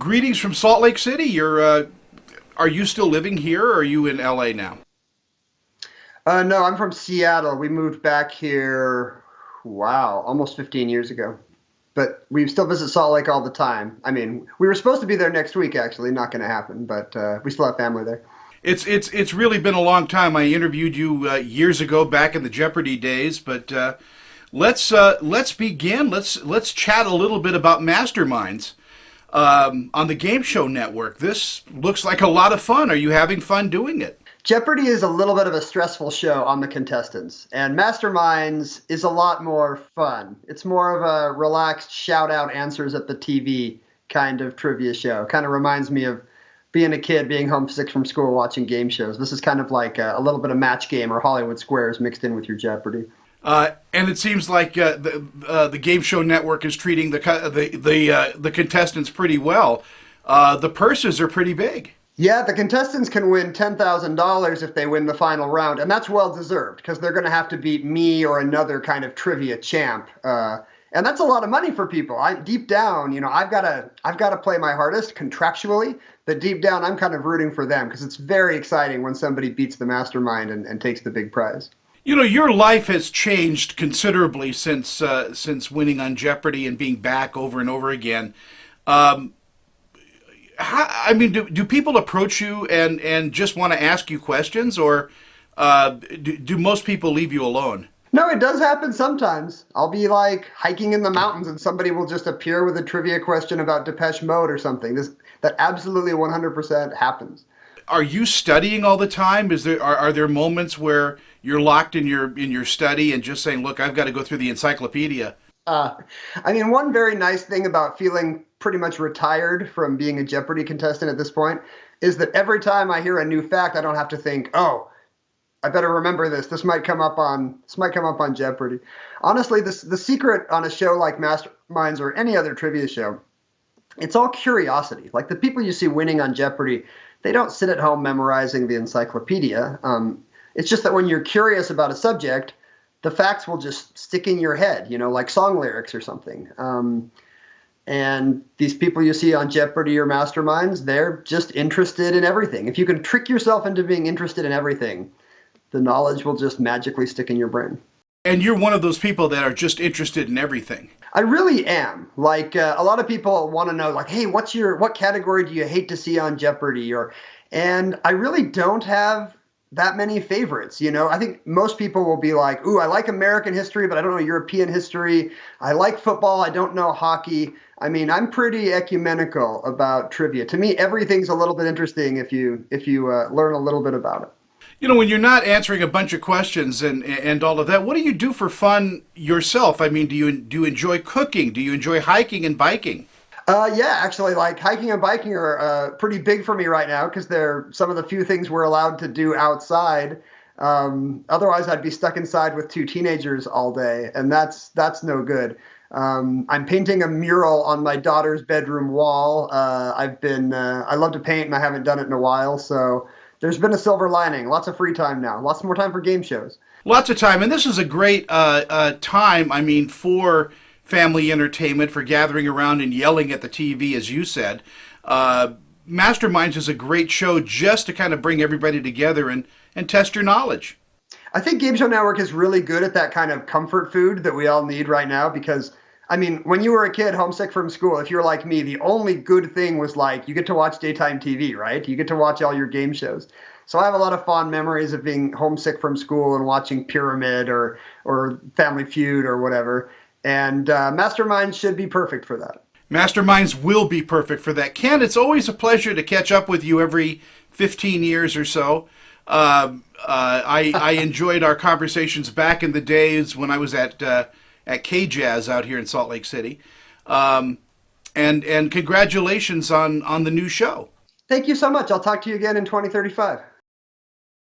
greetings from Salt Lake City. Are you still living here, or are you in LA now? No, I'm from Seattle. We moved back here, wow, almost 15 years ago. But we still visit Salt Lake all the time. I mean, we were supposed to be there next week, actually. Not going to happen, but we still have family there. It's really been a long time. I interviewed you years ago, back in the Jeopardy days. But let's begin. Let's chat a little bit about Masterminds on the Game Show Network. This looks like a lot of fun. Are you having fun doing it? Jeopardy is a little bit of a stressful show on the contestants, and Masterminds is a lot more fun. It's more of a relaxed shout out answers at the TV kind of trivia show. Kind of reminds me of being a kid, being homesick from school, watching game shows. This is kind of like a little bit of Match Game or Hollywood Squares mixed in with your Jeopardy. And it seems like the Game Show Network is treating the contestants pretty well. The purses are pretty big. Yeah, the contestants can win $10,000 if they win the final round, and that's well deserved because they're going to have to beat me or another kind of trivia champ. And that's a lot of money for people. Deep down, I've got to play my hardest contractually, but deep down, I'm kind of rooting for them because it's very exciting when somebody beats the mastermind and takes the big prize. You know, your life has changed considerably since winning on Jeopardy and being back over and over again. Do people approach you and just want to ask you questions, or do most people leave you alone? No, it does happen sometimes. I'll be like hiking in the mountains and somebody will just appear with a trivia question about Depeche Mode or something. That absolutely 100% happens. Are you studying all the time? Are there moments where you're locked in your study and just saying, "Look, I've got to go through the encyclopedia"? One very nice thing about feeling pretty much retired from being a Jeopardy contestant at this point is that every time I hear a new fact, I don't have to think, "Oh, I better remember this. This might come up on Jeopardy." Honestly, the secret on a show like Masterminds or any other trivia show, it's all curiosity. Like the people you see winning on Jeopardy, they don't sit at home memorizing the encyclopedia. It's just that when you're curious about a subject, the facts will just stick in your head, like song lyrics or something. And these people you see on Jeopardy or Masterminds, they're just interested in everything. If you can trick yourself into being interested in everything, the knowledge will just magically stick in your brain. And you're one of those people that are just interested in everything. I really am. Like a lot of people want to know, like, hey, what category do you hate to see on Jeopardy? And I really don't have that many favorites. I think most people will be like, ooh, I like American history, but I don't know European history. I like football. I don't know hockey. I mean, I'm pretty ecumenical about trivia. To me, everything's a little bit interesting if you learn a little bit about it. When you're not answering a bunch of questions and all of that, what do you do for fun yourself? I mean, do you enjoy cooking? Do you enjoy hiking and biking? Yeah, actually, like hiking and biking are pretty big for me right now because they're some of the few things we're allowed to do outside. Otherwise, I'd be stuck inside with two teenagers all day, and that's no good. I'm painting a mural on my daughter's bedroom wall. I love to paint, and I haven't done it in a while, so there's been a silver lining. Lots of free time now. Lots more time for game shows. Lots of time, and this is a great time, for family entertainment, for gathering around and yelling at the TV, as you said. Masterminds is a great show just to kind of bring everybody together and test your knowledge. I think Game Show Network is really good at that kind of comfort food that we all need right now because, when you were a kid homesick from school, if you're like me, the only good thing was like you get to watch daytime TV, right? You get to watch all your game shows. So I have a lot of fond memories of being homesick from school and watching Pyramid or Family Feud or whatever. And Masterminds should be perfect for that. Masterminds will be perfect for that. Ken, it's always a pleasure to catch up with you every 15 years or so. I enjoyed our conversations back in the days when I was at K-Jazz out here in Salt Lake City. And congratulations on the new show. Thank you so much. I'll talk to you again in 2035.